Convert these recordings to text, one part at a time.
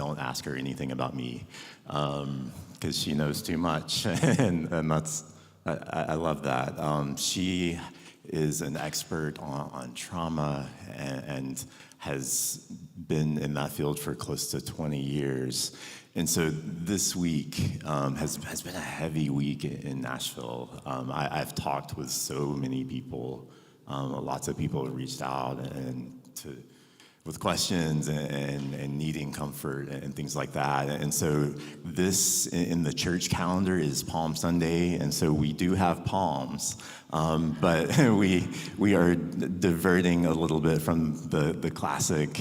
don't ask her anything about me, because she knows too much, and I love that. She is an expert on trauma and has been in that field for close to 20 years. And so this week has been a heavy week in Nashville. I've talked with so many people. Lots of people have reached out with questions and needing comfort and things like that. And so this in the church calendar is Palm Sunday, and so we do have palms, but we are diverting a little bit from the classic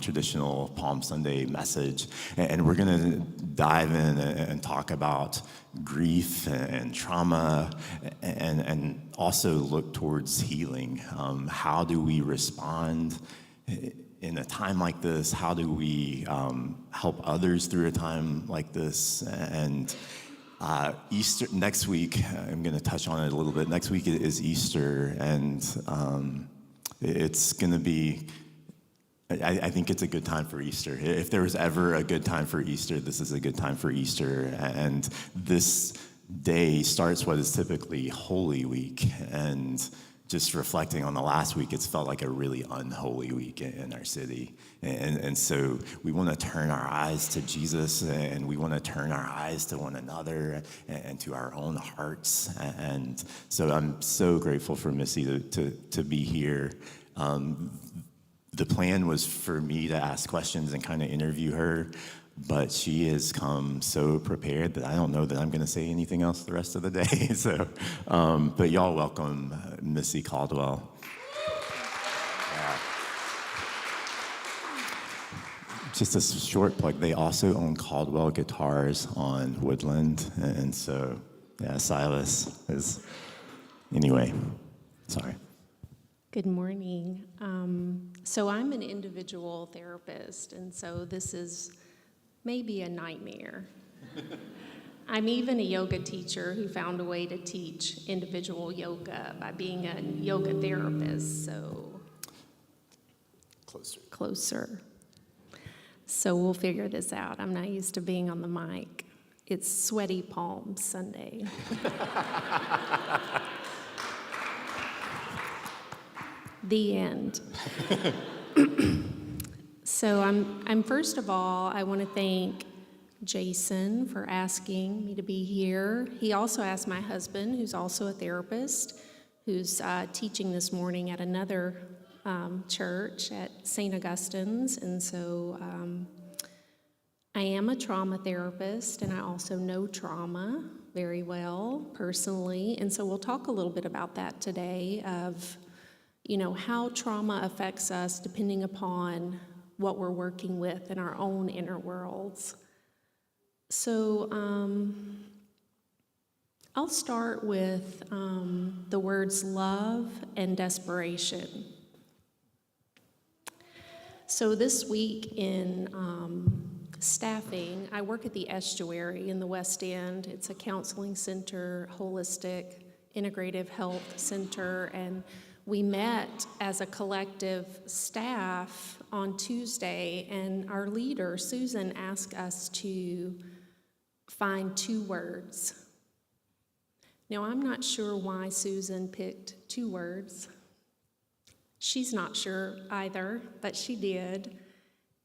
traditional Palm Sunday message, and we're going to dive in and talk about grief and trauma, and also look towards healing. How do we respond in a time like this? How do we help others through a time like this? And Easter next week, I'm going to touch on it a little bit. Next week is Easter, and it's going to be, I think it's a good time for Easter. If there was ever a good time for Easter, this is a good time for Easter. And this day starts what is typically Holy Week, and just reflecting on the last week, it's felt like a really unholy week in our city. And so we want to turn our eyes to Jesus, and we want to turn our eyes to one another and to our own hearts. And so I'm so grateful for Missy to be here. The plan was for me to ask questions and kind of interview her, but she has come so prepared that I don't know that I'm going to say anything else the rest of the day. So, but y'all welcome Missy Caldwell. Yeah. Just a short plug, they also own Caldwell Guitars on Woodland, and so, yeah, Silas is, anyway, sorry. Good morning. So I'm an individual therapist, and so this is maybe a nightmare. I'm even a yoga teacher who found a way to teach individual yoga by being a yoga therapist, so closer. So we'll figure this out. I'm not used to being on the mic. It's Sweaty Palm Sunday. The end. So I'm first of all, I want to thank Jason for asking me to be here. He also asked my husband, who's also a therapist, who's teaching this morning at another church at St. Augustine's. And so I am a trauma therapist, and I also know trauma very well personally. And so we'll talk a little bit about that today, of how trauma affects us depending upon what we're working with in our own inner worlds. So I'll start with the words love and desperation. So this week in staffing, I work at the Estuary in the West End. It's a counseling center, holistic, integrative health center, and we met as a collective staff on Tuesday, and our leader, Susan, asked us to find 2 words. Now, I'm not sure why Susan picked 2 words. She's not sure either, but she did.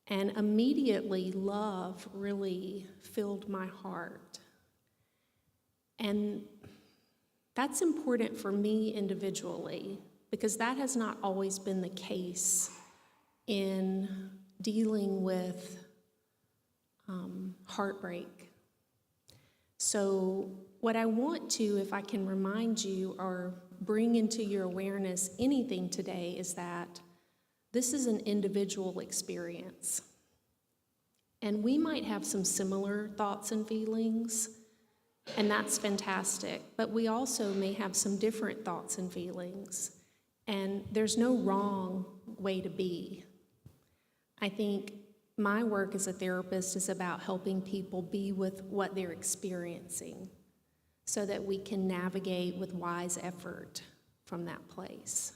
And immediately, love really filled my heart. And that's important for me individually, because that has not always been the case in dealing with heartbreak. So what I want to, if I can remind you or bring into your awareness anything today, is that this is an individual experience. And we might have some similar thoughts and feelings, and that's fantastic. But we also may have some different thoughts and feelings. And there's no wrong way to be. I think my work as a therapist is about helping people be with what they're experiencing so that we can navigate with wise effort from that place.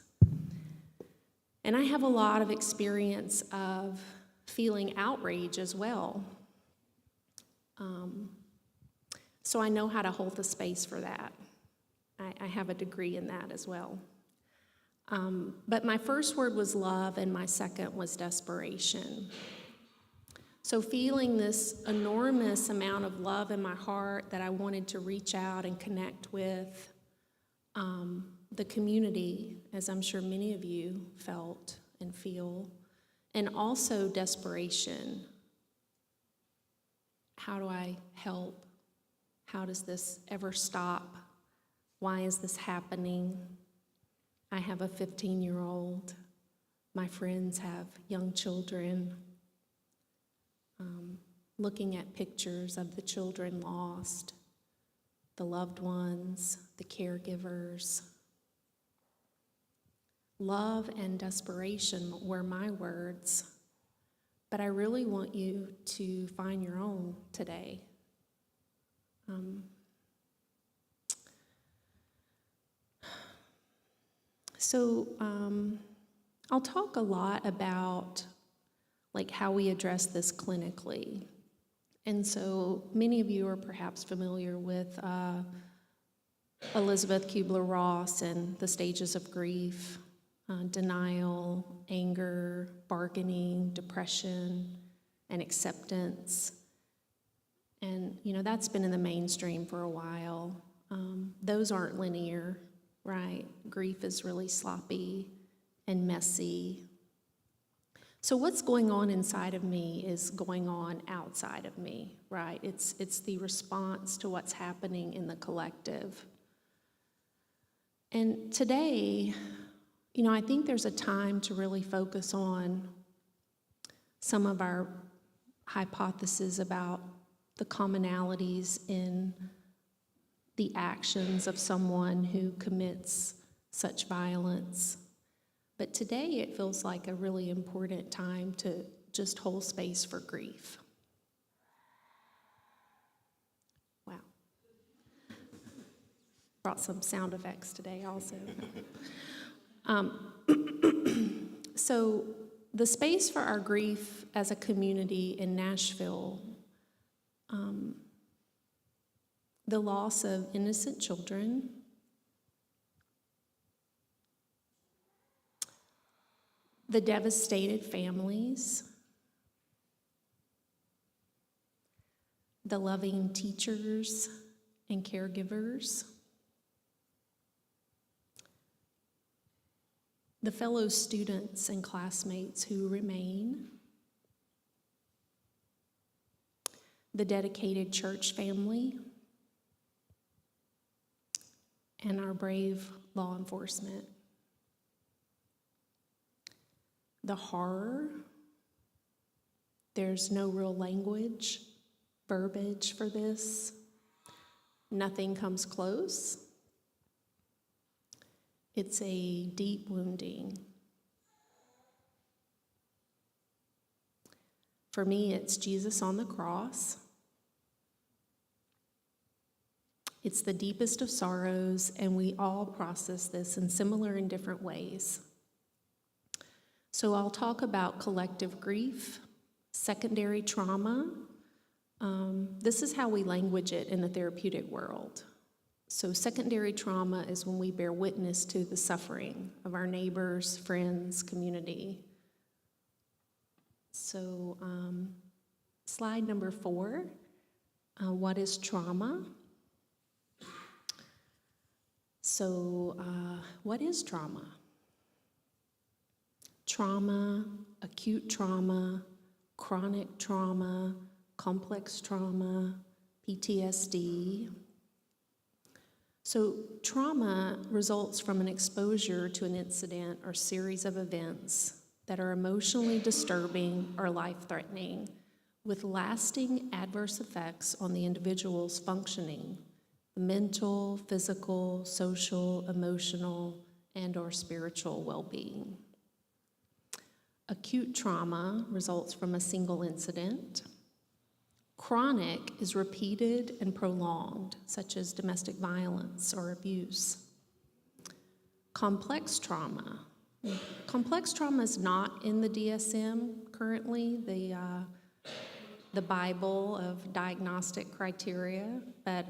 And I have a lot of experience of feeling outrage as well So I know how to hold the space for that. I have a degree in that as well. But my first word was love, and my second was desperation. So feeling this enormous amount of love in my heart that I wanted to reach out and connect with the community, as I'm sure many of you felt and feel, and also desperation. How do I help? How does this ever stop? Why is this happening? I have a 15-year-old. My friends have young children. Looking at pictures of the children lost, the loved ones, the caregivers. Love and desperation were my words, but I really want you to find your own today. I'll talk a lot about how we address this clinically. And so many of you are perhaps familiar with Elizabeth Kubler-Ross and the stages of grief, denial, anger, bargaining, depression, and acceptance. And, that's been in the mainstream for a while. Those aren't linear, right? Grief is really sloppy and messy. So what's going on inside of me is going on outside of me, right? It's the response to what's happening in the collective. And today, I think there's a time to really focus on some of our hypotheses about the commonalities in the actions of someone who commits such violence. But today it feels like a really important time to just hold space for grief. Wow. Brought some sound effects today also. So the space for our grief as a community in Nashville, the loss of innocent children, the devastated families, the loving teachers and caregivers, the fellow students and classmates who remain, the dedicated church family, and our brave law enforcement. The horror, there's no real verbiage for this. Nothing comes close. It's a deep wounding. For me, it's Jesus on the cross. It's the deepest of sorrows, and we all process this in similar and different ways. So I'll talk about collective grief, secondary trauma. This is how we language it in the therapeutic world. So secondary trauma is when we bear witness to the suffering of our neighbors, friends, community. So slide number 4, what is trauma? So what is trauma? Trauma, acute trauma, chronic trauma, complex trauma, PTSD. So trauma results from an exposure to an incident or series of events that are emotionally disturbing or life-threatening, with lasting adverse effects on the individual's functioning, mental, physical, social, emotional, and/or spiritual well-being. Acute trauma results from a single incident. Chronic is repeated and prolonged, such as domestic violence or abuse. Complex trauma. Complex trauma is not in the DSM currently. the Bible of diagnostic criteria, but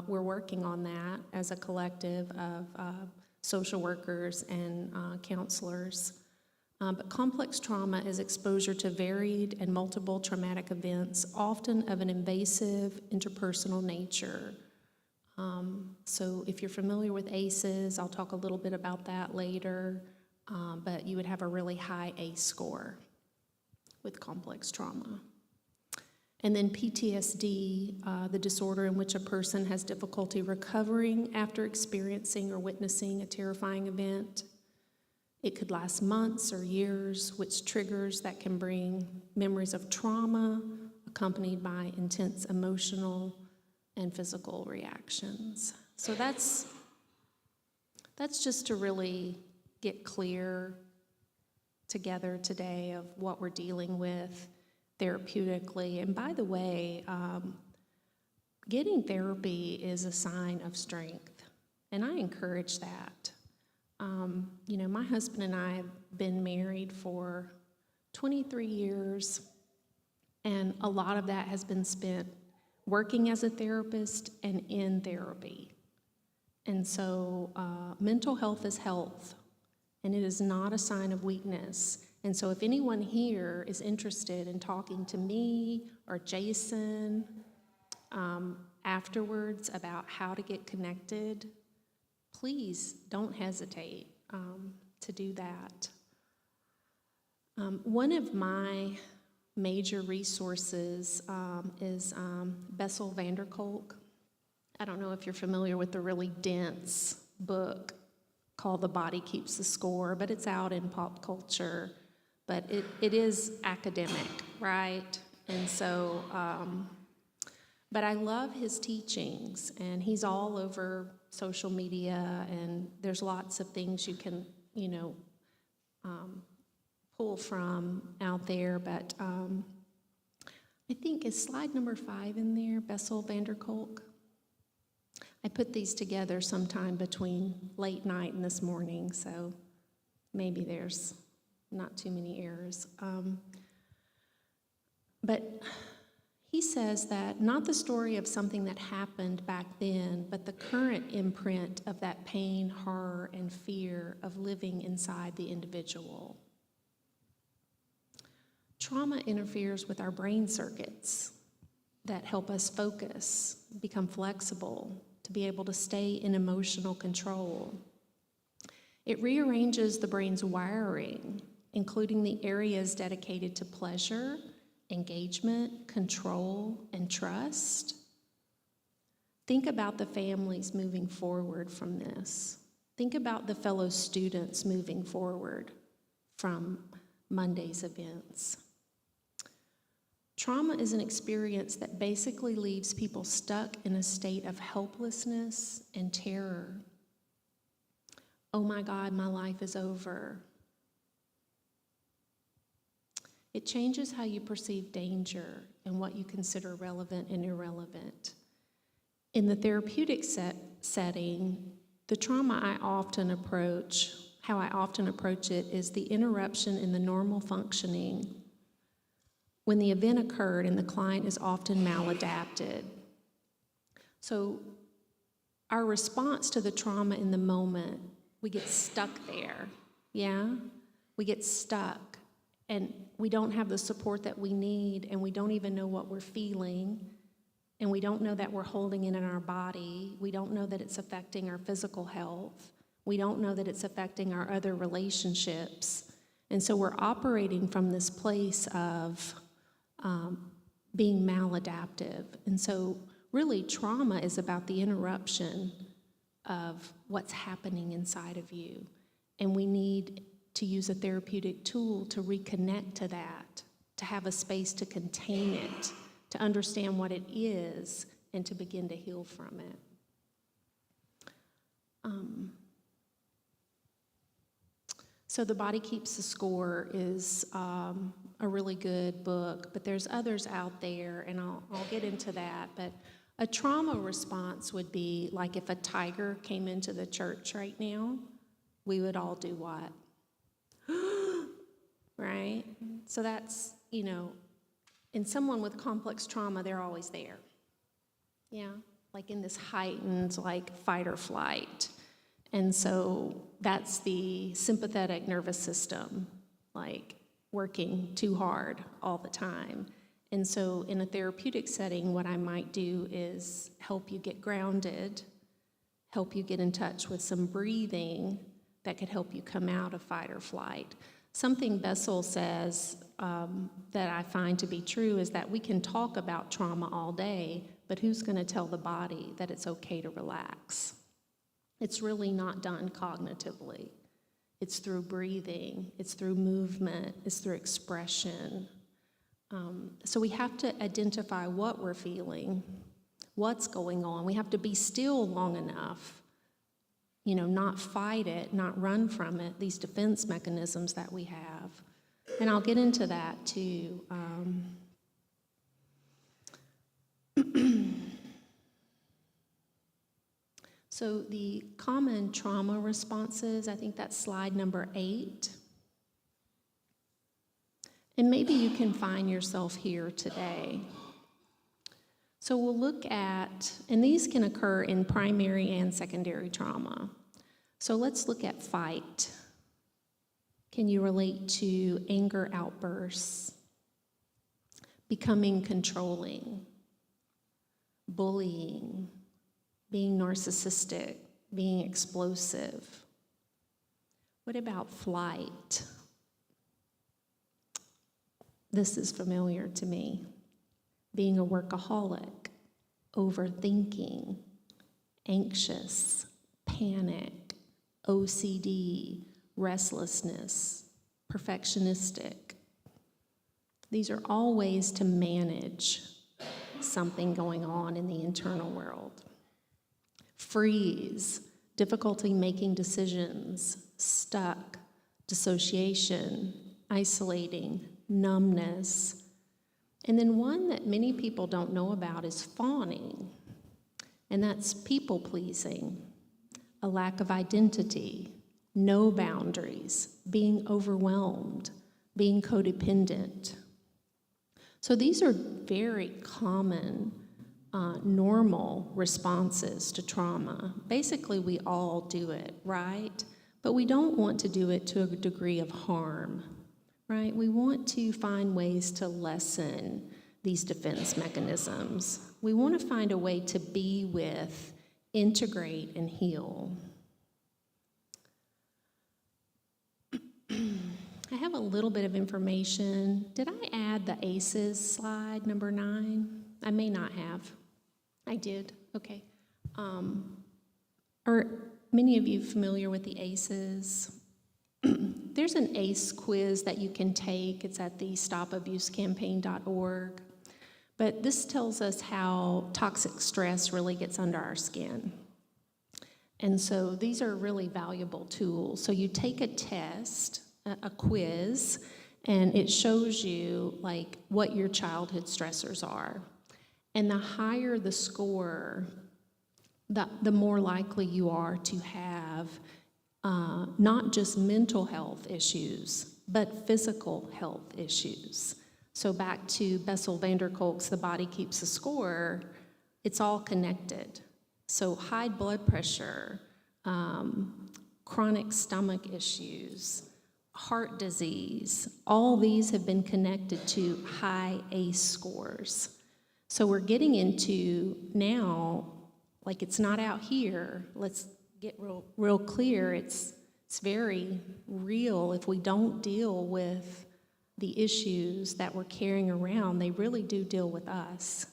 we're working on that as a collective of social workers and counselors. But complex trauma is exposure to varied and multiple traumatic events, often of an invasive interpersonal nature. So if you're familiar with ACEs, I'll talk a little bit about that later, but you would have a really high ACE score with complex trauma. And then PTSD, the disorder in which a person has difficulty recovering after experiencing or witnessing a terrifying event. It could last months or years, which triggers that can bring memories of trauma accompanied by intense emotional and physical reactions. So that's just to really get clear together today of what we're dealing with therapeutically. And by the way, getting therapy is a sign of strength, and I encourage that. My husband and I have been married for 23 years, and a lot of that has been spent working as a therapist and in therapy. And so mental health is health, and it is not a sign of weakness. And so if anyone here is interested in talking to me or Jason afterwards about how to get connected, please don't hesitate to do that. One of my major resources is Bessel van der Kolk. I don't know if you're familiar with the really dense book called The Body Keeps the Score, but it's out in pop culture. But it is academic, right? And so, but I love his teachings, and he's all over social media, and there's lots of things you can, pull from out there. But I think, is slide number 5 in there, Bessel van der Kolk? I put these together sometime between late night and this morning, so maybe there's not too many errors. But he says that not the story of something that happened back then, but the current imprint of that pain, horror, and fear of living inside the individual. Trauma interferes with our brain circuits that help us focus, become flexible, to be able to stay in emotional control. It rearranges the brain's wiring, including the areas dedicated to pleasure, engagement, control, and trust. Think about the families moving forward from this. Think about the fellow students moving forward from Monday's events. Trauma is an experience that basically leaves people stuck in a state of helplessness and terror. Oh my God, my life is over. It changes how you perceive danger and what you consider relevant and irrelevant. In the therapeutic setting, the trauma how I often approach it is the interruption in the normal functioning when the event occurred and the client is often maladapted. So our response to the trauma in the moment, we get stuck there, yeah? We get stuck, and we don't have the support that we need, and we don't even know what we're feeling, and we don't know that we're holding it in our body. We don't know that it's affecting our physical health. We don't know that it's affecting our other relationships. And so we're operating from this place of being maladaptive. And so really trauma is about the interruption of what's happening inside of you. And we need to use a therapeutic tool to reconnect to that, to have a space to contain it, to understand what it is, and to begin to heal from it. So The Body Keeps the Score is a really good book, but there's others out there, and I'll get into that. But a trauma response would be like if a tiger came into the church right now, we would all do what? Right? So that's, And someone with complex trauma, they're always there. Yeah, like in this heightened, like fight or flight. And so that's the sympathetic nervous system, like working too hard all the time. And so in a therapeutic setting, what I might do is help you get grounded, help you get in touch with some breathing that could help you come out of fight or flight. Something Bessel says that I find to be true is that we can talk about trauma all day, but who's going to tell the body that it's okay to relax? It's really not done cognitively. It's through breathing, it's through movement, it's through expression. So we have to identify what we're feeling, what's going on. We have to be still long enough, not fight it, not run from it, these defense mechanisms that we have. And I'll get into that too. So the common trauma responses, I think that's slide number 8. And maybe you can find yourself here today. So we'll look at, and these can occur in primary and secondary trauma. So let's look at fight. Can you relate to anger outbursts, becoming controlling, bullying, being narcissistic, being explosive? What about flight? This is familiar to me. Being a workaholic, overthinking, anxious, panic, OCD, restlessness, perfectionistic. These are all ways to manage something going on in the internal world. Freeze, difficulty making decisions, stuck, dissociation, isolating, numbness. And then one that many people don't know about is fawning, and that's people pleasing, a lack of identity, no boundaries, being overwhelmed, being codependent. So these are very common, normal responses to trauma. Basically, we all do it, right? But we don't want to do it to a degree of harm, right? We want to find ways to lessen these defense mechanisms. We want to find a way to be with, integrate, and heal. I have a little bit of information. Did I add the ACEs slide, number 9? I may not have. I did, okay. Are many of you familiar with the ACEs? There's an ACE quiz that you can take. It's at the stopabusecampaign.org. But this tells us how toxic stress really gets under our skin. And so these are really valuable tools. So you take a test, a quiz, and it shows you like what your childhood stressors are. And the higher the score, the more likely you are to have not just mental health issues, but physical health issues. So back to Bessel van der Kolk's The Body Keeps a Score, it's all connected. So high blood pressure, chronic stomach issues, heart disease, all these have been connected to high ACE scores. So we're getting into now, like it's not out here, let's get real clear, it's very real. If we don't deal with the issues that we're carrying around, they really do deal with us.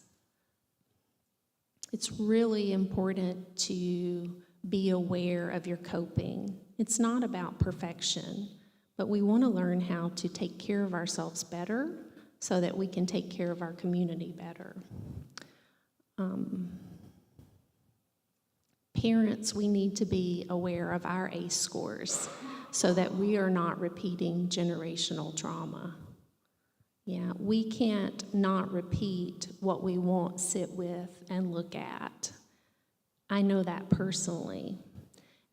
It's really important to be aware of your coping. It's not about perfection, but we want to learn how to take care of ourselves better so that we can take care of our community better. Parents, we need to be aware of our ACE scores so that we are not repeating generational trauma. Yeah, we can't not repeat what we won't sit with and look at. I know that personally.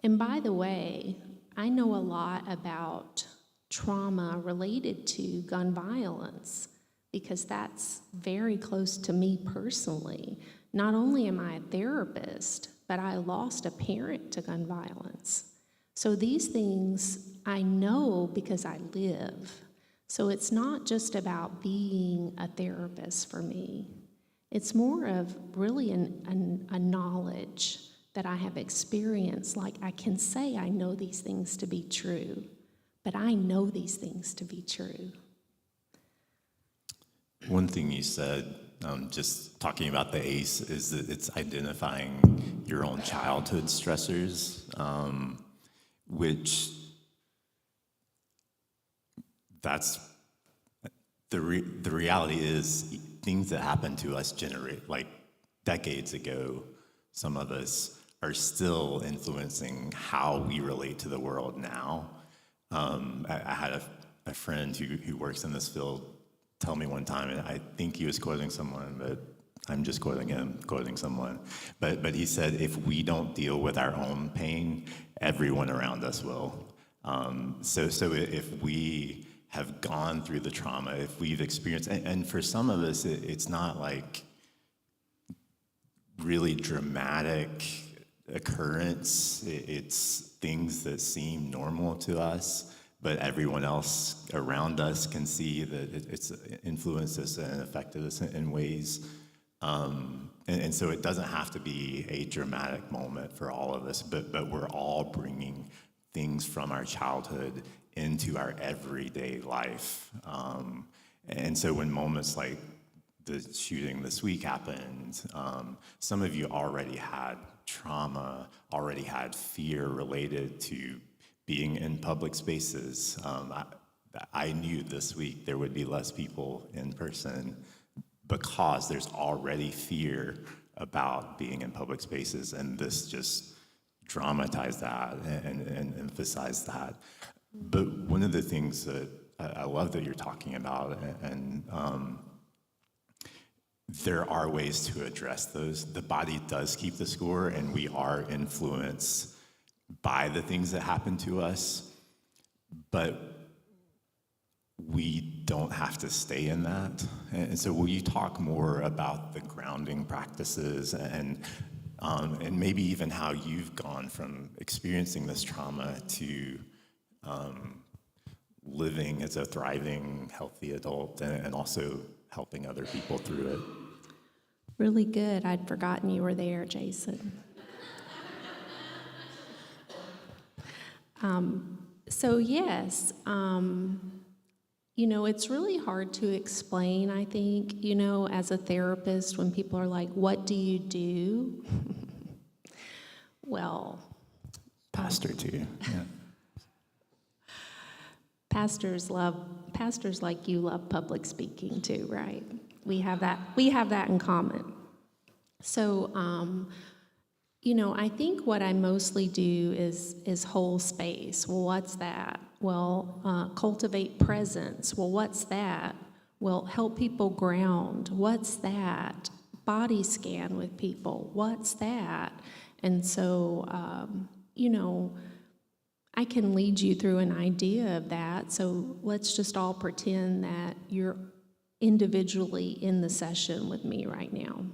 And by the way, I know a lot about trauma related to gun violence because that's very close to me personally. Not only am I a therapist, but I lost a parent to gun violence. So these things I know because I live. So it's not just about being a therapist for me. It's more of really a knowledge that I have experienced. Like, I can say I know these things to be true, but I know these things to be true. One thing you said, just talking about the ACE, is that it's identifying your own childhood stressors, which that's the reality is things that happened to us like decades ago. Some of us are still influencing how we relate to the world now. I had a friend who works in this field tell me one time, and I think he was quoting someone, but I'm just quoting someone. But he said, if we don't deal with our own pain, everyone around us will. So if we have gone through the trauma, if we've experienced, and for some of us, it's not like really dramatic occurrence. It's things that seem normal to us, but everyone else around us can see that it's influenced us and affected us in ways. And so it doesn't have to be a dramatic moment for all of us, but we're all bringing things from our childhood into our everyday life. And so when moments like the shooting this week happened, some of you already had trauma, already had fear related to being in public spaces. I knew this week there would be less people in person because there's already fear about being in public spaces, and this just dramatized that and emphasized that. But one of the things that I love that you're talking about, and there are ways to address those. The body does keep the score, and we are influenced by the things that happen to us, but we don't have to stay in that. And so will you talk more about the grounding practices and maybe even how you've gone from experiencing this trauma to living as a thriving, healthy adult and also helping other people through it? Really good. I'd forgotten you were there, Jason. So yes, it's really hard to explain, I think, as a therapist, when people are like, what do you do? Well, Pastor too, yeah. Pastors like you love public speaking too, right? We have that in common. So, I think what I mostly do is whole space. Well, what's that? Well, cultivate presence. Well, what's that? Well, help people ground. What's that? Body scan with people. What's that? And so, I can lead you through an idea of that. So let's just all pretend that you're individually in the session with me right now.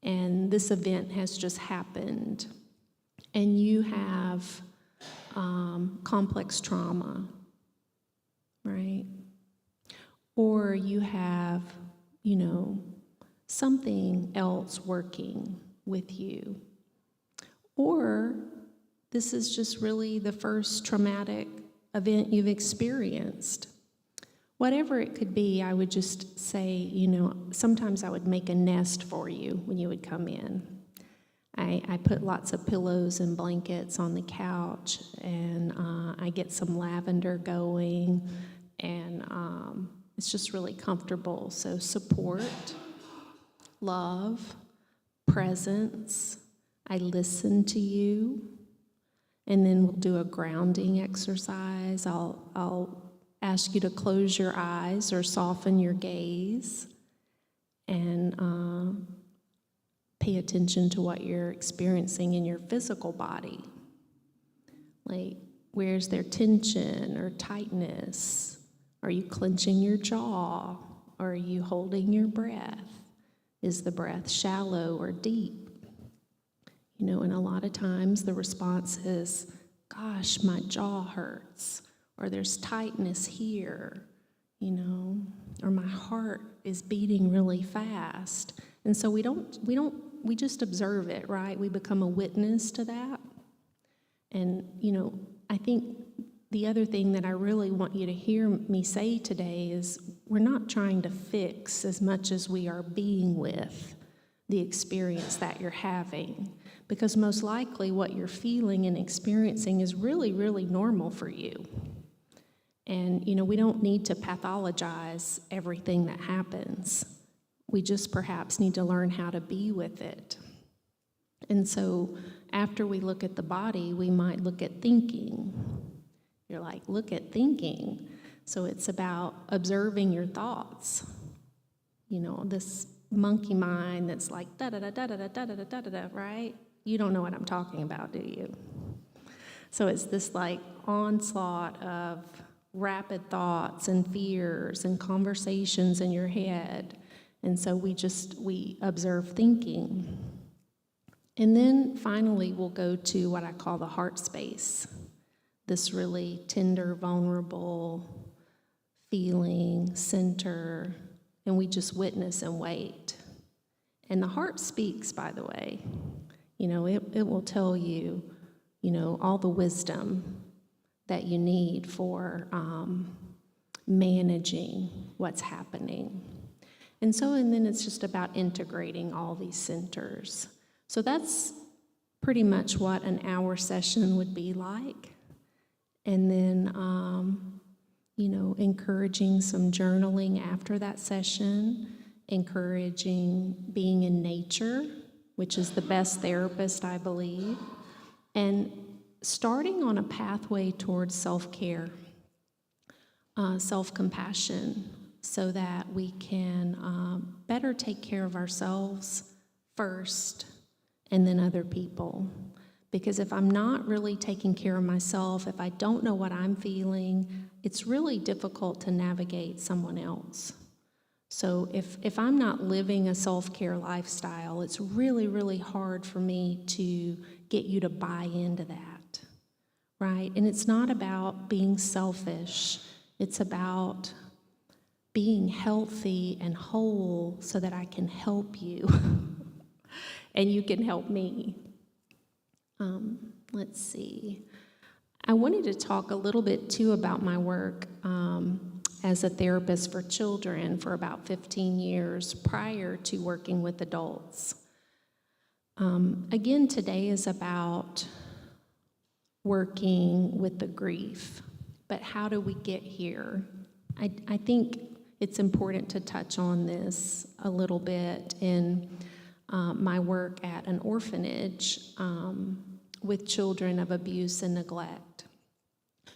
And this event has just happened. And you have complex trauma, right? Or you have, something else working with you. Or this is just really the first traumatic event you've experienced. Whatever it could be, I would just say, sometimes I would make a nest for you when you would come in. I put lots of pillows and blankets on the couch, and I get some lavender going, and it's just really comfortable. So support, love, presence. I listen to you. And then we'll do a grounding exercise. I'll ask you to close your eyes or soften your gaze and pay attention to what you're experiencing in your physical body. Like, where's there tension or tightness? Are you clenching your jaw? Are you holding your breath? Is the breath shallow or deep? And a lot of times the response is, gosh, my jaw hurts, or there's tightness here, or my heart is beating really fast. And so we just observe it, right? We become a witness to that. And, I think the other thing that I really want you to hear me say today is we're not trying to fix as much as we are being with the experience that you're having. Because most likely what you're feeling and experiencing is really, really normal for you. And, we don't need to pathologize everything that happens. We just perhaps need to learn how to be with it. And so after we look at the body, we might look at thinking. You're like, look at thinking. So it's about observing your thoughts. This monkey mind that's like da-da-da-da-da-da-da-da-da-da, right? You don't know what I'm talking about, do you? So it's this like onslaught of rapid thoughts and fears and conversations in your head. And so we observe thinking. And then finally we'll go to what I call the heart space, this really tender, vulnerable feeling center, and we just witness and wait. And the heart speaks, by the way. It will tell you, all the wisdom that you need for managing what's happening. And then it's just about integrating all these centers. So that's pretty much what an hour session would be like. And then, encouraging some journaling after that session, encouraging being in nature, which is the best therapist, I believe, and starting on a pathway towards self-care, self-compassion, so that we can better take care of ourselves first and then other people. Because if I'm not really taking care of myself, if I don't know what I'm feeling, it's really difficult to navigate someone else. So if I'm not living a self-care lifestyle, it's really, really hard for me to get you to buy into that, right? And it's not about being selfish. It's about being healthy and whole so that I can help you and you can help me. Let's see. I wanted to talk a little bit, too, about my work as a therapist for children for about 15 years prior to working with adults. Again, today is about working with the grief, but how do we get here? I think it's important to touch on this a little bit in my work at an orphanage with children of abuse and neglect.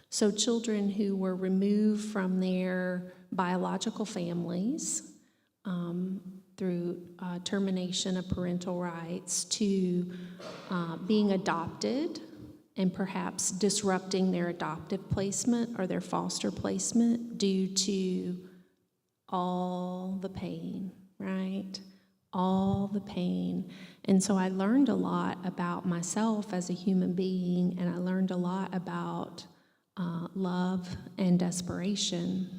So children who were removed from their biological families through termination of parental rights to being adopted and perhaps disrupting their adoptive placement or their foster placement due to all the pain, right? All the pain. And so I learned a lot about myself as a human being, and I learned a lot about love and desperation.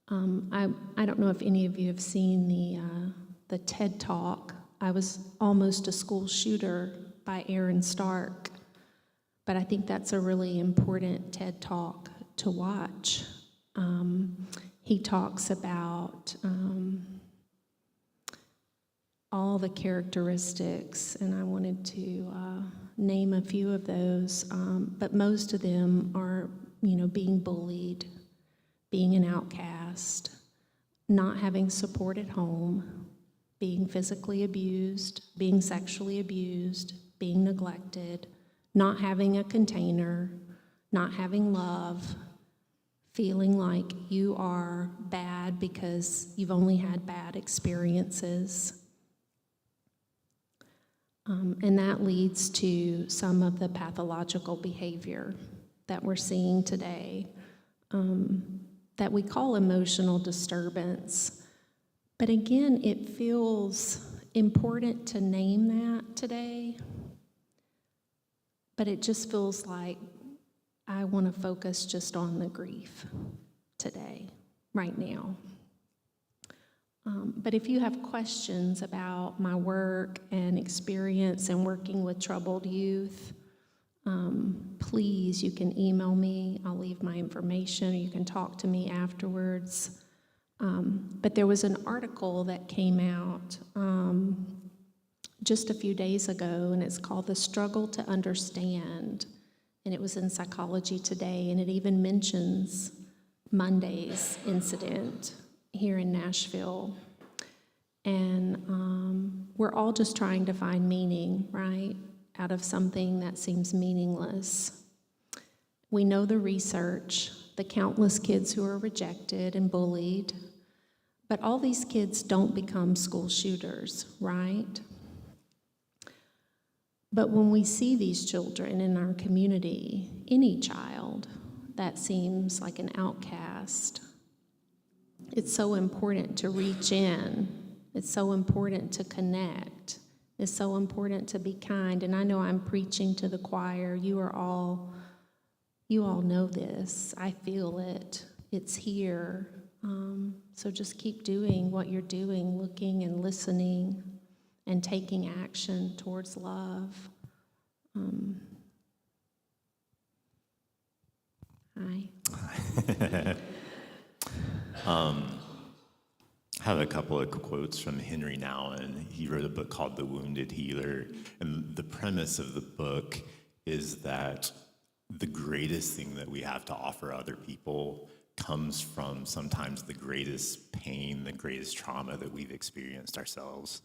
I don't know if any of you have seen the TED Talk. I Was Almost a School Shooter by Aaron Stark, but I think that's a really important TED Talk to watch. He talks about all the characteristics, and I wanted to name a few of those, but most of them are, being bullied, being an outcast, not having support at home, being physically abused, being sexually abused, being neglected, not having a container, not having love, feeling like you are bad because you've only had bad experiences. And that leads to some of the pathological behavior that we're seeing today. that we call emotional disturbance. But again, it feels important to name that today. But it just feels like I want to focus just on the grief today, right now. But if you have questions about my work and experience in working with troubled youth, please, you can email me. I'll leave my information, or you can talk to me afterwards. But there was an article that came out just a few days ago, and it's called "The Struggle to Understand," and it was in Psychology Today, and it even mentions Monday's incident here in Nashville. And we're all just trying to find meaning, right, out of something that seems meaningless. We know the research, the countless kids who are rejected and bullied, but all these kids don't become school shooters, right? But when we see these children in our community, any child that seems like an outcast, it's so important to reach in. It's so important to connect. It's so important to be kind. And I know I'm preaching to the choir. You all know this. I feel it. It's here. So just keep doing what you're doing, looking and listening and taking action towards love. Hi. I have a couple of quotes from Henry Nouwen. He wrote a book called The Wounded Healer, and the premise of the book is that the greatest thing that we have to offer other people comes from sometimes the greatest pain, the greatest trauma that we've experienced ourselves.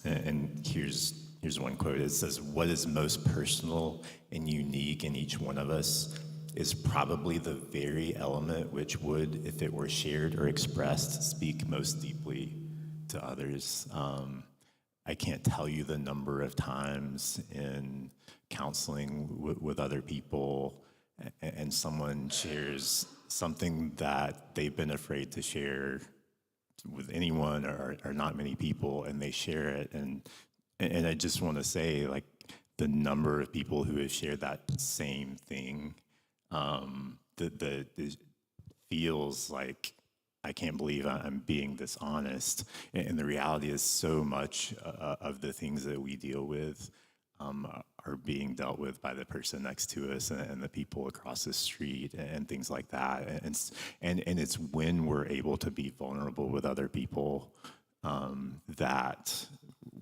And here's one quote. It says, "What is most personal and unique in each one of us is probably the very element which would, if it were shared or expressed, speak most deeply to others." I can't tell you the number of times in counseling with other people, and someone shares something that they've been afraid to share with anyone or not many people, and they share it. And I just want to say, like, the number of people who have shared that same thing, it feels like, I can't believe I'm being this honest. And the reality is so much of the things that we deal with are being dealt with by the person next to us and the people across the street and things like that. And it's when we're able to be vulnerable with other people that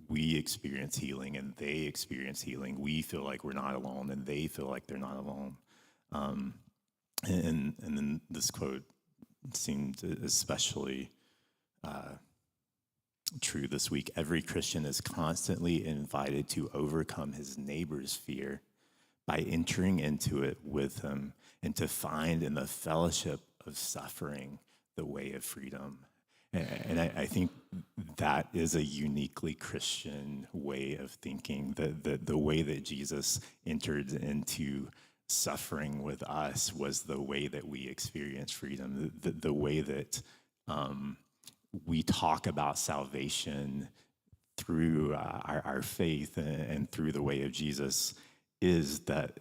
we experience healing and they experience healing. We feel like we're not alone and they feel like they're not alone. And then this quote seemed especially true this week. "Every Christian is constantly invited to overcome his neighbor's fear by entering into it with him and to find in the fellowship of suffering the way of freedom." And I think that is a uniquely Christian way of thinking, the way that Jesus entered into suffering with us was the way that we experience freedom, the way that we talk about salvation through our faith and through the way of Jesus is that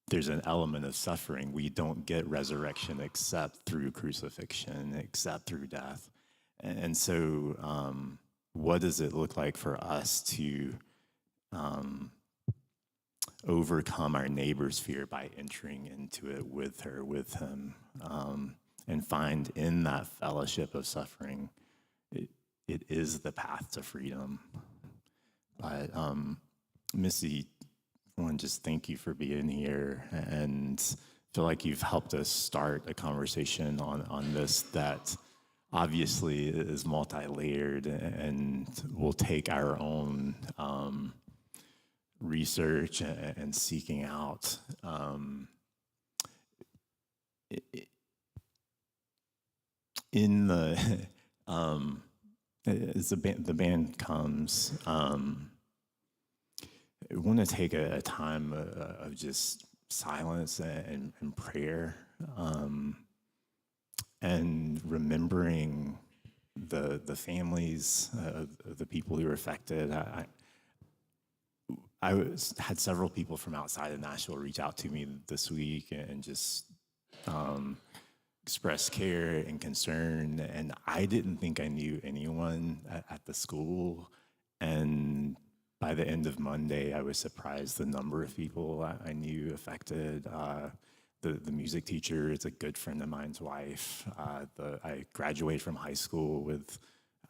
there's an element of suffering. We don't get resurrection except through crucifixion, except through death. And so what does it look like for us to overcome our neighbor's fear by entering into it with her, with him, and find in that fellowship of suffering, it is the path to freedom. But Missy, I want to just thank you for being here, and feel like you've helped us start a conversation on this that obviously is multi-layered and will take our own research and seeking out. In the as the band comes, I want to take a time of just silence and prayer. and remembering the families of the people who were affected. Had several people from outside of Nashville reach out to me this week and just express care and concern. And I didn't think I knew anyone at the school. And by the end of Monday, I was surprised the number of people I knew affected. The music teacher is a good friend of mine's wife. I graduated from high school with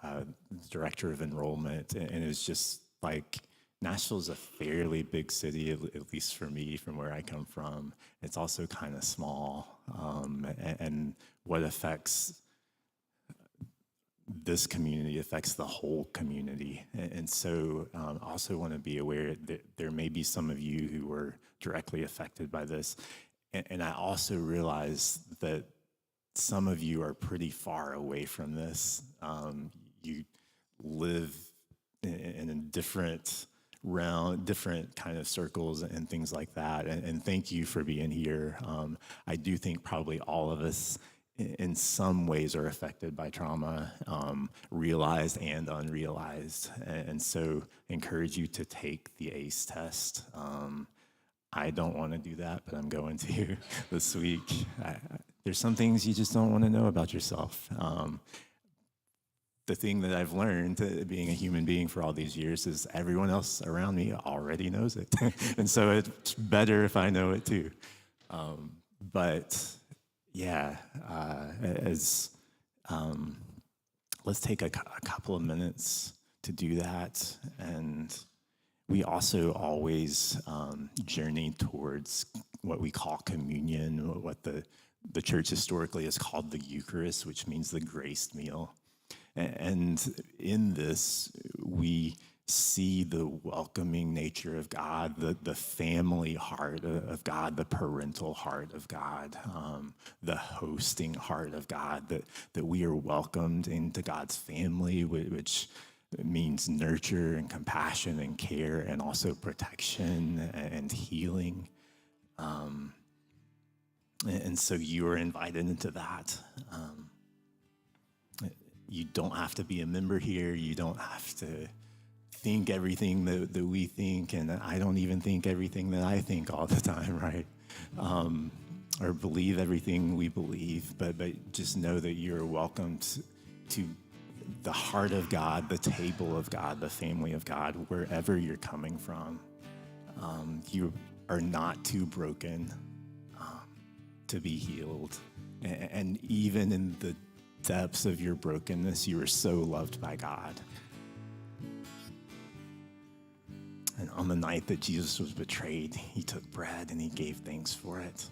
the director of enrollment, and it was just like, Nashville's a fairly big city, at least for me, from where I come from. It's also kind of small, and what affects this community affects the whole community. And so I also want to be aware that there may be some of you who were directly affected by this. And I also realize that some of you are pretty far away from this. You live in a different kind of circles and things like that. And thank you for being here. I do think probably all of us in some ways are affected by trauma, realized and unrealized. And so I encourage you to take the ACE test. I don't want to do that, but I'm going to this week. There's some things you just don't want to know about yourself. The thing that I've learned being a human being for all these years is everyone else around me already knows it. And so it's better if I know it too. Let's take a couple of minutes to do that. And we also always journey towards what we call communion, what the church historically has called the Eucharist, which means the graced meal. And in this, we see the welcoming nature of God, the family heart of God, the parental heart of God, the hosting heart of God, that we are welcomed into God's family, which means nurture and compassion and care and also protection and healing. And so you are invited into that. You don't have to be a member here. You don't have to think everything that we think, and I don't even think everything that I think all the time, right? Or believe everything we believe, but just know that you're welcome to the heart of God, the table of God, the family of God, wherever you're coming from. You are not too broken to be healed. And even in the depths of your brokenness, you are so loved by God. And on the night that Jesus was betrayed, he took bread and he gave thanks for it.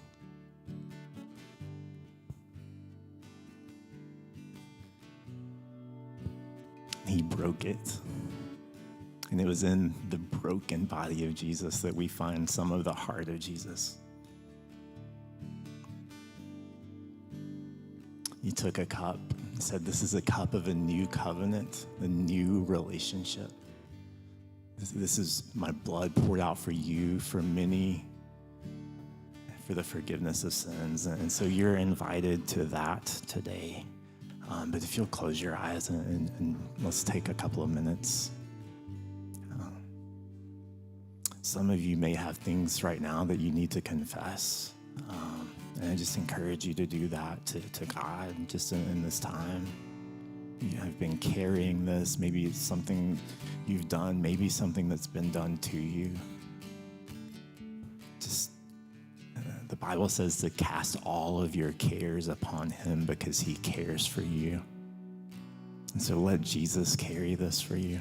He broke it. And it was in the broken body of Jesus that we find some of the heart of Jesus. He took a cup and said, "This is a cup of a new covenant, a new relationship. This is my blood poured out for you, for many, for the forgiveness of sins." And so you're invited to that today. But if you'll close your eyes and let's take a couple of minutes. Some of you may have things right now that you need to confess. And I just encourage you to do that to God just in this time. You have been carrying this. Maybe it's something you've done, maybe something that's been done to you. Just, the Bible says to cast all of your cares upon him because he cares for you. And so let Jesus carry this for you.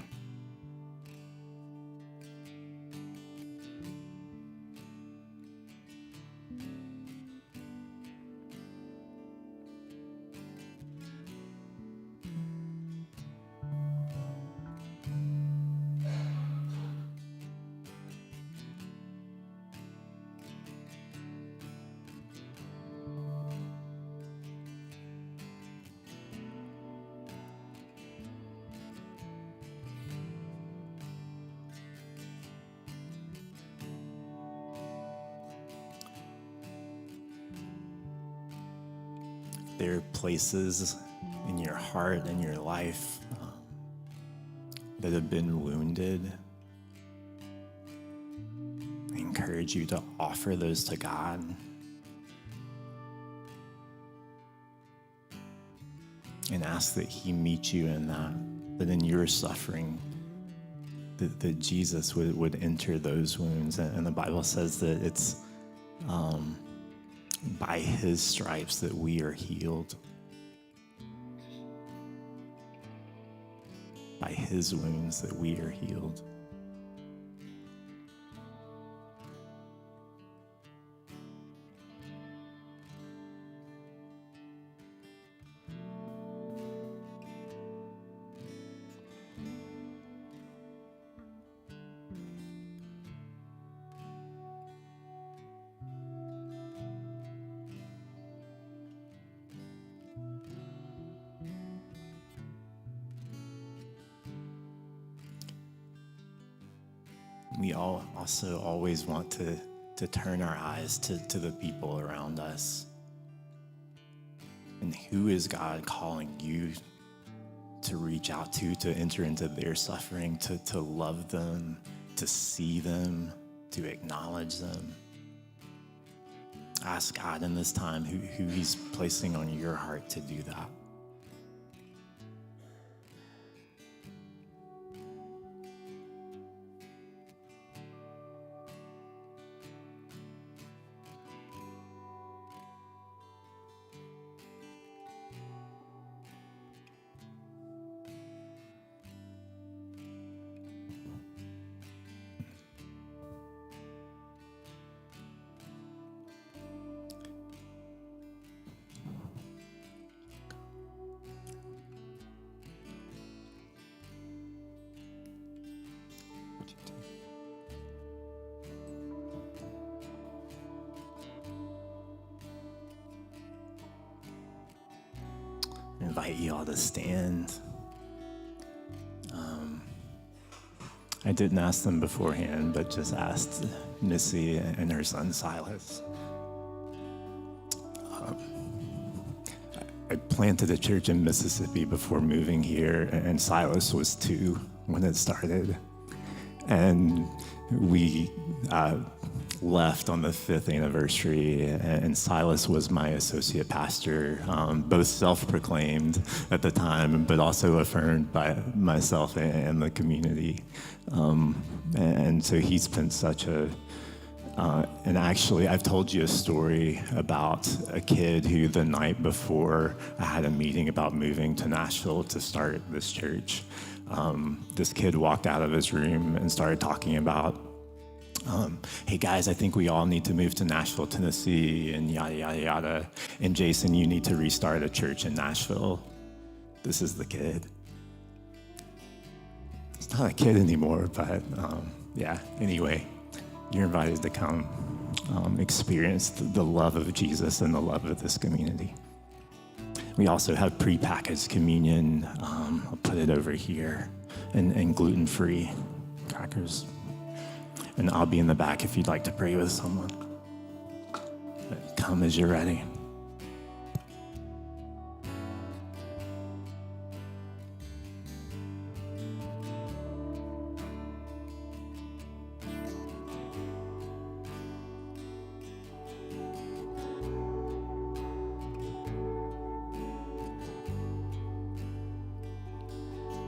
there are places in your heart and your life that have been wounded, I encourage you to offer those to God. And ask that he meet you in that in your suffering, that Jesus would enter those wounds. And the Bible says that it's by his stripes that we are healed. By his wounds that we are healed. We all also always want to turn our eyes to the people around us. And who is God calling you to reach out to enter into their suffering, to love them, to see them, to acknowledge them? Ask God in this time who he's placing on your heart to do that. I invite you all to stand. I didn't ask them beforehand, but just asked Missy and her son Silas. I planted a church in Mississippi before moving here, and Silas was 2 when it started. And we left on the 5th anniversary, and Silas was my associate pastor, both self-proclaimed at the time, but also affirmed by myself and the community. And so he spent such a, and actually I've told you a story about a kid who the night before I had a meeting about moving to Nashville to start this church. This kid walked out of his room and started talking about, hey guys, I think we all need to move to Nashville, Tennessee, and yada, yada, yada. And Jason, you need to restart a church in Nashville. This is the kid. It's not a kid anymore, but yeah, anyway, you're invited to come experience the love of Jesus and the love of this community. We also have prepackaged communion. I'll put it over here, and gluten-free crackers. And I'll be in the back if you'd like to pray with someone. But come as you're ready.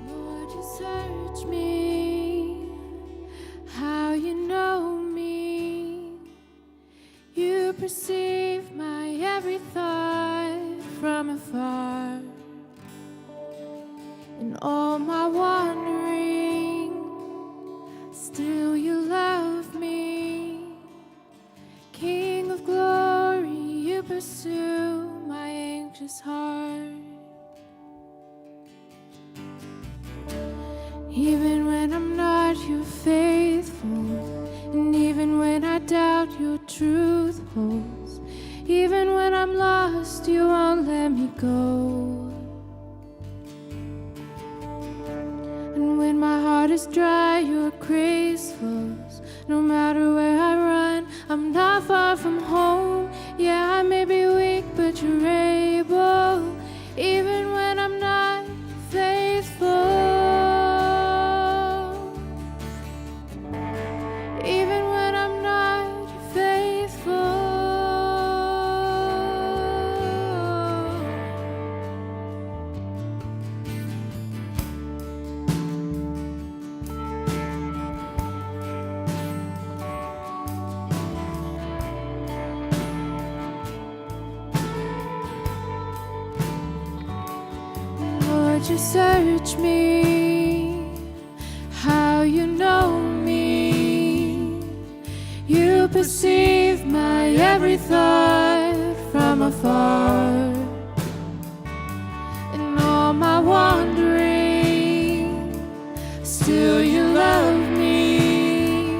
Lord, you search me, how you know me. You perceive my every thought from afar. In all my wandering, still you love me. King of glory, you pursue my anxious heart. Even when I'm not, you're faithful. And even when I doubt, your truth holds. Even when I'm lost, you won't let me go. And when my heart is dry, your grace flows. No matter where I run, I'm not far from home. Yeah, I may be weak, but you're able. you search me, how you know me. You perceive my every thought from afar, and all my wandering, still you love me.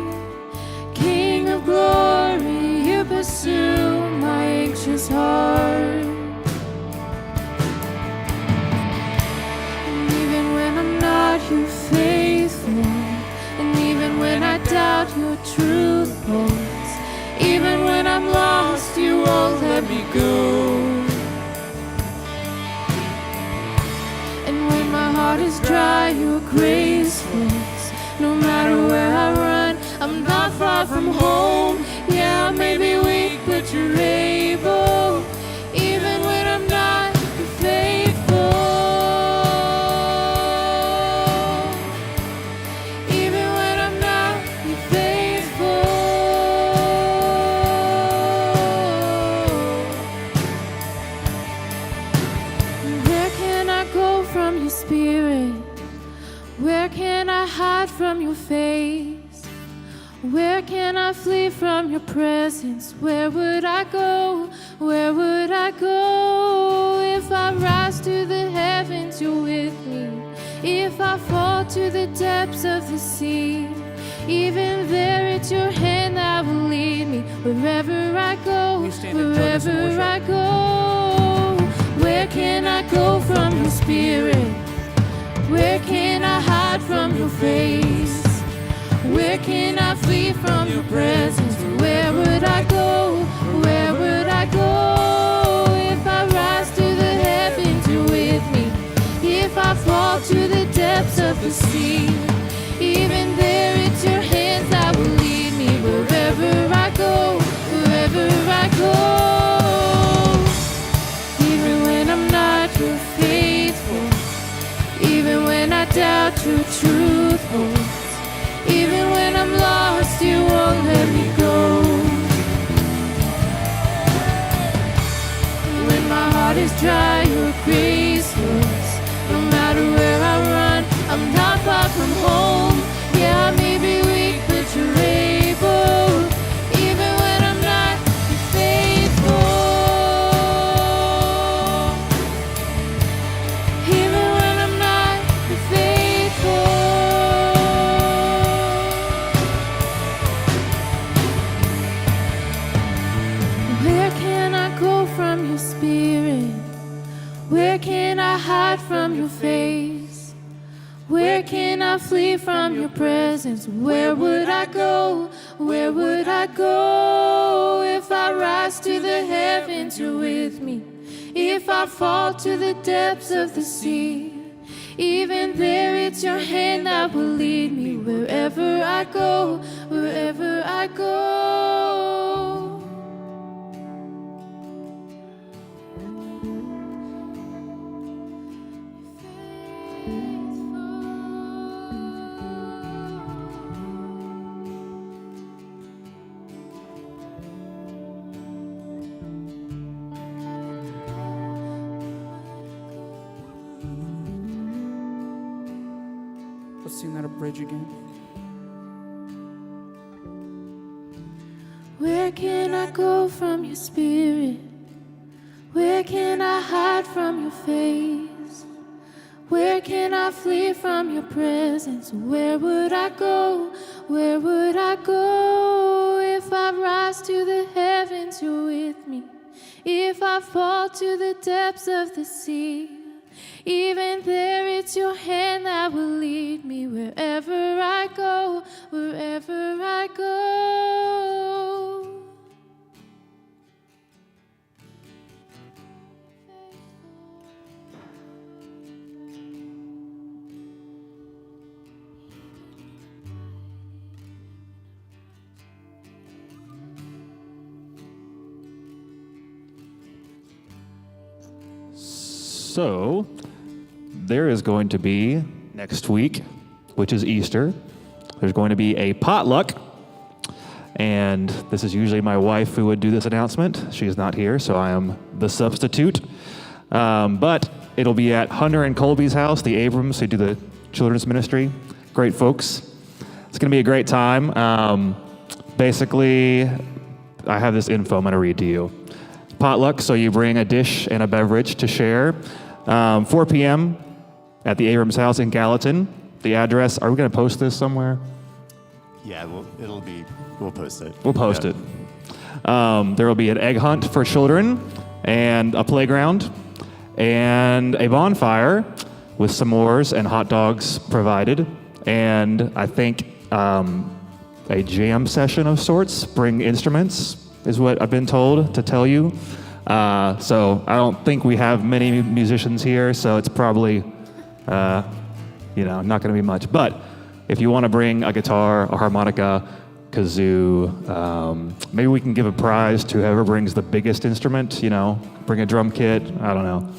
King of glory, you pursue my anxious heart. And even when I'm not, you're faithful. And even when I doubt, your truth holds. Even when I'm lost, you won't let me go. And when my heart is dry, your grace flows. No matter where I run, I'm not far from home. Yeah, I may be weak, but you're able. Even when I'm not, you're faithful. Even when I'm not, you're faithful. Where can I go from your spirit? Where can I hide from your face? Where can I flee from your presence? Where would I go? Where would I go? If I rise to the heavens, you're with me. If I fall to the depths of the sea, even there it's your hand that will lead me. Wherever I go, wherever I go. Where can I go from your spirit? Where can I hide from your face? Where can I flee from your presence? Where would I go? Where would I go? If I rise to the heavens, you're with me. If I fall to the depths of the sea, even there it's your hands that will lead me. Wherever I go, wherever I go. Even when I'm not, you're faithful. Even when I doubt, your truth holds. Even when I'm lost, you won't let me go. When my heart is dry, your grace flows. No matter where I run, I'm not far from home. Yeah, I may be weak, but you're able. Even when I'm not, you're faithful. Even when I'm not, you're faithful. Where can I go from your spirit? Where can I hide from your face? Where can I flee from your presence? Where would I go? Where would I go? If I rise to the heavens, you're with me. If I fall to the depths of the sea, even there it's your hand that will lead me. Wherever I go, wherever I go. Let's sing that a bridge again. Where can I go from your spirit? Where can I hide from your face? Where can I flee from your presence? Where would I go? Where would I go? If I rise to the heavens, you're with me. If I fall to the depths of the sea, even there it's your hand that will lead me. Wherever I go, wherever I go. So, there is going to be next week, which is Easter, there's going to be a potluck. And this is usually my wife who would do this announcement. She's not here, so I am the substitute. But It'll be at Hunter and Colby's house, the Abrams, who do the children's ministry. Great folks. It's going to be a great time. Basically, I have this info I'm going to read to you. Potluck, so you bring a dish and a beverage to share. 4 p.m. at the Abrams house in Gallatin. The address, are we going to post this somewhere? Yeah, we'll post it. We'll post it. There will be an egg hunt for children and a playground and a bonfire with s'mores and hot dogs provided. And I think a jam session of sorts, bring instruments, is what I've been told to tell you. So I don't think we have many musicians here, so it's probably, not going to be much. But if you want to bring a guitar, a harmonica, kazoo, maybe we can give a prize to whoever brings the biggest instrument, bring a drum kit, I don't know.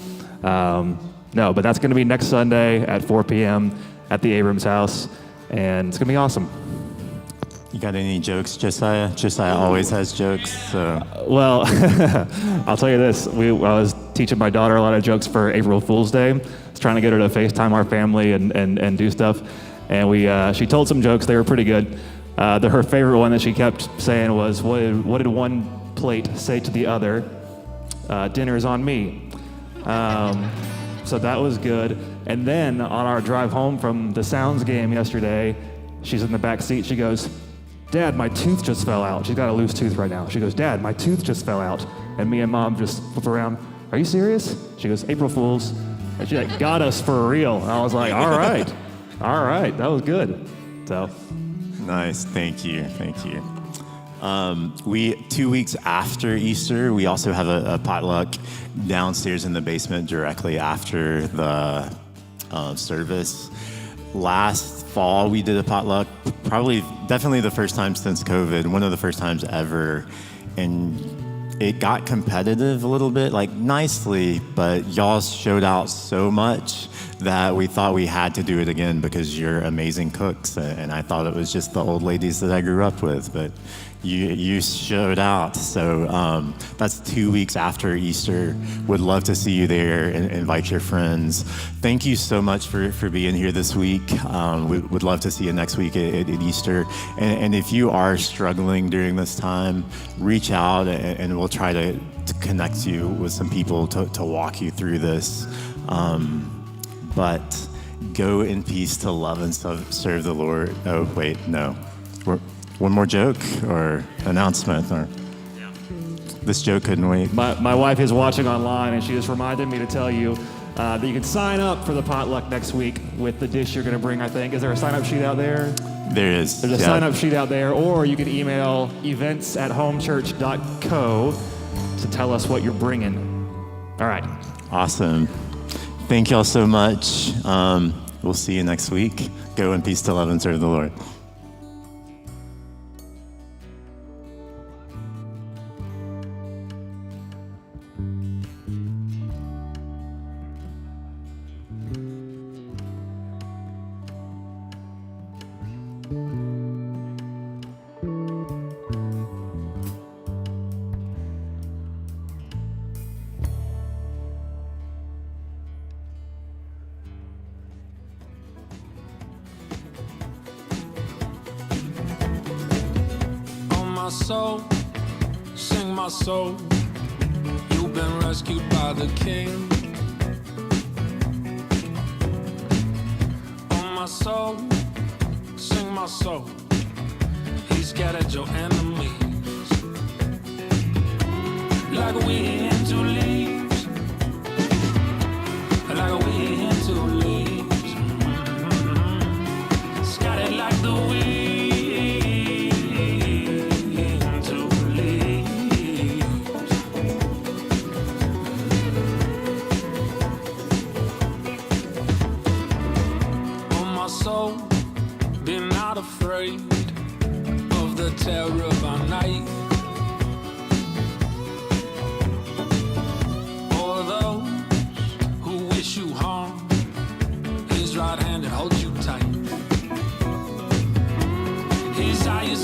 No, but that's going to be next Sunday at 4 p.m. at the Abrams house, and it's going to be awesome. You got any jokes, Josiah? Josiah always has jokes. So. Well, I'll tell you this. I was teaching my daughter a lot of jokes for April Fool's Day. I was trying to get her to FaceTime our family and do stuff. And she told some jokes. They were pretty good. Her favorite one that she kept saying was, what did one plate say to the other? Dinner's on me. So that was good. And then on our drive home from the Sounds game yesterday, she's in the back seat. She goes, Dad, my tooth just fell out. She's got a loose tooth right now. She goes, Dad, my tooth just fell out. And me and Mom just flip around. Are you serious? She goes, April Fools. And she got us for real. And I was like, all right, that was good. So. Nice, thank you. 2 weeks after Easter, we also have a potluck downstairs in the basement directly after the service. Last fall, we did a potluck, definitely the first time since COVID, one of the first times ever, and it got competitive a little bit, like nicely, but y'all showed out so much that we thought we had to do it again because you're amazing cooks, and I thought it was just the old ladies that I grew up with, but you showed out. So that's 2 weeks after Easter. Would love to see you there and invite your friends. Thank you so much for being here this week. Would love to see you next week at Easter. And if you are struggling during this time, reach out and we'll try to connect you with some people to walk you through this. But go in peace to love and serve the Lord. Oh, wait, no. One more joke or announcement? Or this joke couldn't wait. My wife is watching online, and she just reminded me to tell you that you can sign up for the potluck next week with the dish you're going to bring, I think. Is there a sign-up sheet out there? There is. There's a sign-up sheet out there, or you can email events@homechurchco to tell us what you're bringing. All right. Awesome. Thank y'all so much. We'll see you next week. Go in peace to love and serve the Lord. My soul, sing my soul, you've been rescued by the King. Oh my soul, sing my soul, he scattered your enemies like wind.